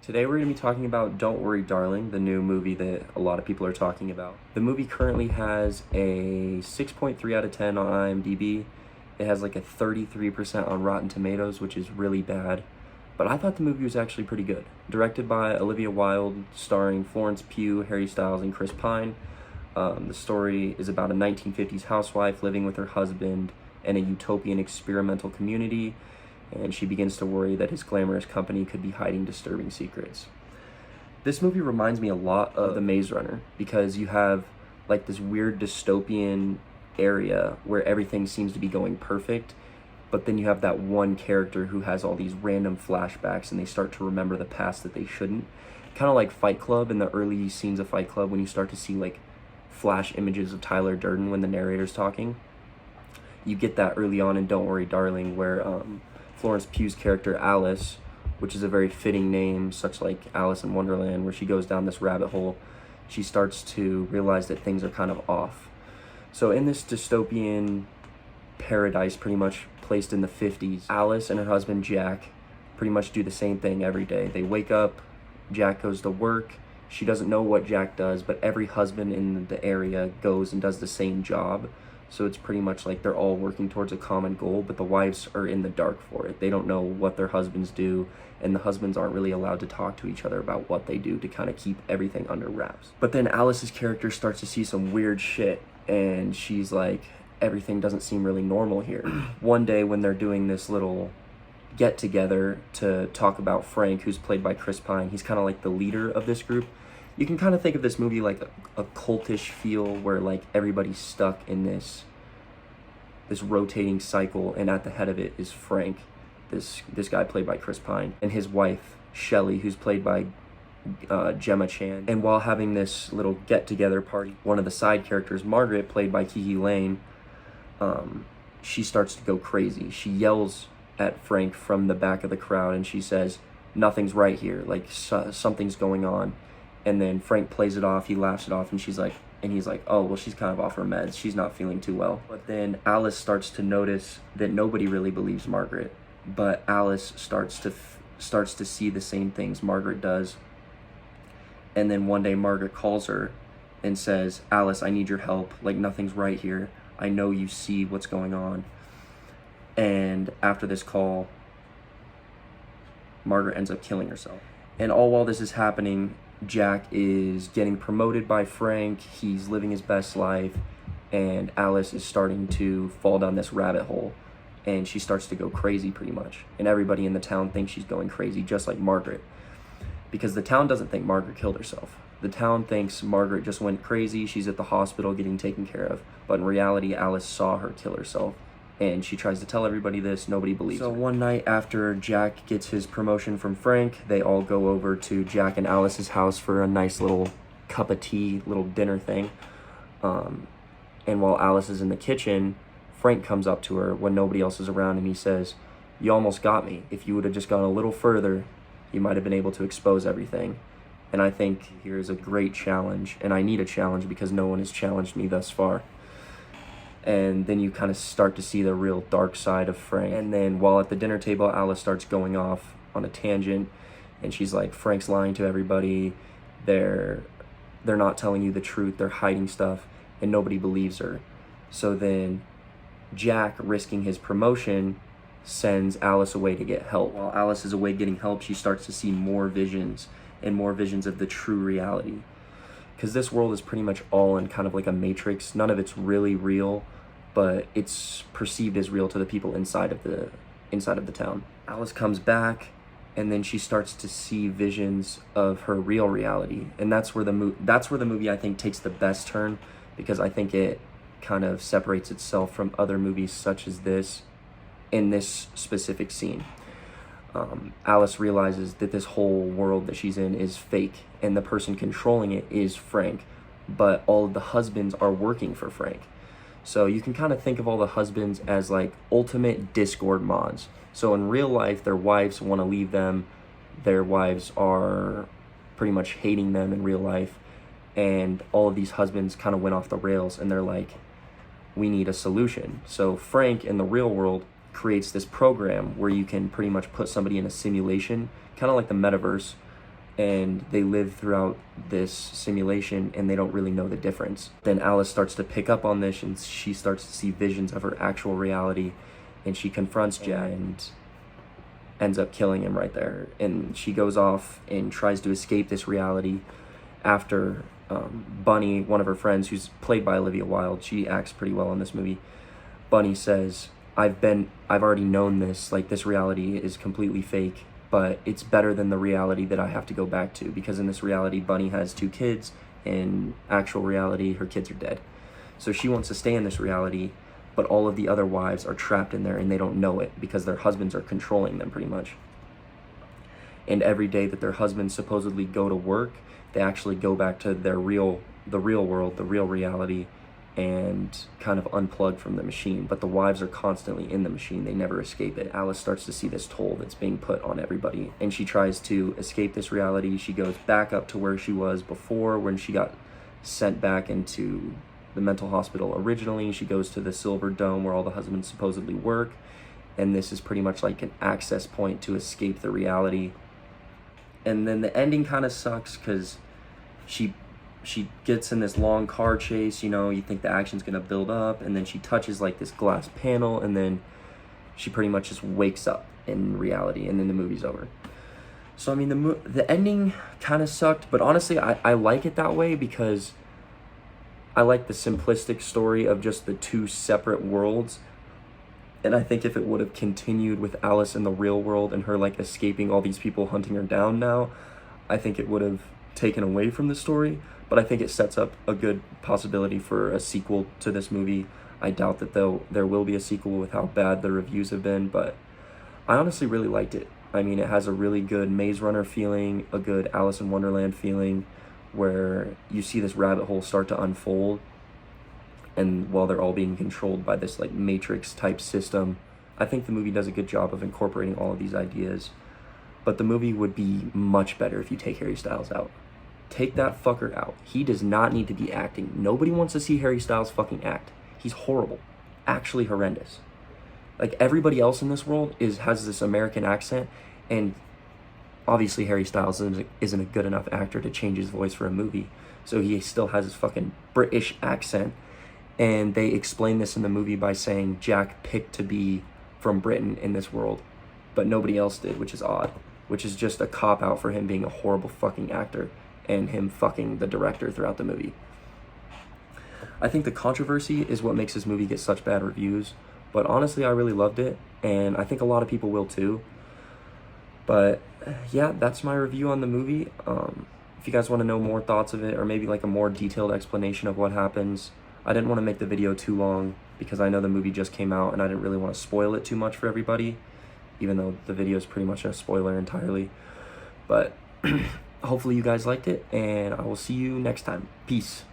Today we're going to be talking about Don't Worry Darling, the new movie that a lot of people are talking about. The movie currently has a 6.3 out of 10 on IMDb. It has like a 33% on Rotten Tomatoes, which is really bad. But I thought the movie was actually pretty good. Directed by Olivia Wilde, starring Florence Pugh, Harry Styles, and Chris Pine. The story is about a 1950s housewife living with her husband in a utopian experimental community, and she begins to worry that his glamorous company could be hiding disturbing secrets. This movie reminds me a lot of The Maze Runner because you have like this weird dystopian area where everything seems to be going perfect, but then you have that one character who has all these random flashbacks and they start to remember the past that they shouldn't. Kind of like Fight Club, in the early scenes of Fight Club when you start to see like flash images of Tyler Durden when the narrator's talking. You get that early on in Don't Worry Darling where Florence Pugh's character Alice, which is a very fitting name, such like Alice in Wonderland, where she goes down this rabbit hole, she starts to realize that things are kind of off. So in this dystopian paradise pretty much placed in the 50s, Alice and her husband Jack pretty much do the same thing every day. They wake up, Jack goes to work, she doesn't know what Jack does, but every husband in the area goes and does the same job. So it's pretty much like they're all working towards a common goal, but the wives are in the dark for it. They don't know what their husbands do, and the husbands aren't really allowed to talk to each other about what they do to kind of keep everything under wraps. But then Alice's character starts to see some weird shit, and she's like, everything doesn't seem really normal here. One day when they're doing this little get together to talk about Frank, who's played by Chris Pine, he's kind of like the leader of this group. You can kind of think of this movie like a cultish feel where like everybody's stuck in this rotating cycle, and at the head of it is Frank, this guy played by Chris Pine, and his wife Shelley, who's played by Gemma Chan. And while having this little get-together party, one of the side characters, Margaret, played by Kiki Lane, she starts to go crazy. She yells at Frank from the back of the crowd, and she says, "Nothing's right here, like something's going on." And then Frank plays it off, he laughs it off, and he's like, oh, well, she's kind of off her meds, she's not feeling too well. But then Alice starts to notice that nobody really believes Margaret, but Alice starts to see the same things Margaret does. And then one day Margaret calls her and says, "Alice, I need your help, like nothing's right here. I know you see what's going on." And after this call, Margaret ends up killing herself. And all while this is happening, Jack is getting promoted by Frank, he's living his best life, and Alice is starting to fall down this rabbit hole, and she starts to go crazy pretty much. And everybody in the town thinks she's going crazy, just like Margaret. Because the town doesn't think Margaret killed herself. The town thinks Margaret just went crazy, she's at the hospital getting taken care of. But in reality, Alice saw her kill herself. And she tries to tell everybody this, nobody believes her. So one night after Jack gets his promotion from Frank, they all go over to Jack and Alice's house for a nice little cup of tea, little dinner thing. And while Alice is in the kitchen, Frank comes up to her when nobody else is around, and he says, "You almost got me. If you would have just gone a little further, you might have been able to expose everything." And I think here's a great challenge, and I need a challenge because no one has challenged me thus far. And then you kind of start to see the real dark side of Frank. And then while at the dinner table, Alice starts going off on a tangent, and she's like, "Frank's lying to everybody. They're not telling you the truth. They're hiding stuff," and nobody believes her. So then Jack, risking his promotion, sends Alice away to get help. While Alice is away getting help, she starts to see more visions and more visions of the true reality. Because this world is pretty much all in kind of like a matrix. None of it's really real, but it's perceived as real to the people inside of the town. Alice comes back, and then she starts to see visions of her real reality, and that's where the movie I think takes the best turn, because I think it kind of separates itself from other movies such as this in this specific scene. Alice realizes that this whole world that she's in is fake, and the person controlling it is Frank, but all of the husbands are working for Frank. So you can kind of think of all the husbands as like ultimate discord mods. So in real life, their wives want to leave them. Their wives are pretty much hating them in real life. And all of these husbands kind of went off the rails, and they're like, we need a solution. So Frank in the real world creates this program where you can pretty much put somebody in a simulation, kind of like the metaverse, and they live throughout this simulation and they don't really know the difference. Then Alice starts to pick up on this and she starts to see visions of her actual reality, and she confronts Jack and ends up killing him right there. And she goes off and tries to escape this reality after Bunny, one of her friends, who's played by Olivia Wilde, she acts pretty well in this movie. Bunny says, I've already known this, like this reality is completely fake, but it's better than the reality that I have to go back to, because in this reality, Bunny has 2 kids. In actual reality, her kids are dead. So she wants to stay in this reality, but all of the other wives are trapped in there and they don't know it because their husbands are controlling them pretty much. And every day that their husbands supposedly go to work, they actually go back to the real world, the real reality, and kind of unplug from the machine. But the wives are constantly in the machine. They never escape it. Alice starts to see this toll that's being put on everybody, and she tries to escape this reality. She goes back up to where she was before, when she got sent back into the mental hospital originally. She goes to the Silver Dome where all the husbands supposedly work, and this is pretty much like an access point to escape the reality. And then the ending kind of sucks because she gets in this long car chase, you know, you think the action's gonna build up, and then she touches like this glass panel, and then she pretty much just wakes up in reality, and then the movie's over. So I mean, the ending kind of sucked, but honestly I like it that way because I like the simplistic story of just the 2 separate worlds. And I think if it would have continued with Alice in the real world and her like escaping all these people hunting her down now, I think it would have taken away from the story. But I think it sets up a good possibility for a sequel to this movie. I doubt that there will be a sequel with how bad the reviews have been, but I honestly really liked it. I mean, it has a really good Maze Runner feeling, a good Alice in Wonderland feeling, where you see this rabbit hole start to unfold, and while they're all being controlled by this like Matrix type system. I think the movie does a good job of incorporating all of these ideas, but the movie would be much better if you take Harry Styles out. Take that fucker out. He does not need to be acting. Nobody wants to see Harry Styles fucking act. He's horrible. Actually horrendous. Like everybody else in this world has this American accent, and obviously Harry Styles isn't a good enough actor to change his voice for a movie, so he still has his fucking British accent. And they explain this in the movie by saying Jack picked to be from Britain in this world, but nobody else did, which is odd, which is just a cop-out for him being a horrible fucking actor and him fucking the director throughout the movie. I think the controversy is what makes this movie get such bad reviews, but honestly, I really loved it, and I think a lot of people will too. But yeah, that's my review on the movie. If you guys want to know more thoughts of it, or maybe like a more detailed explanation of what happens, I didn't want to make the video too long because I know the movie just came out and I didn't really want to spoil it too much for everybody, even though the video is pretty much a spoiler entirely. But hopefully you guys liked it, and I will see you next time. Peace.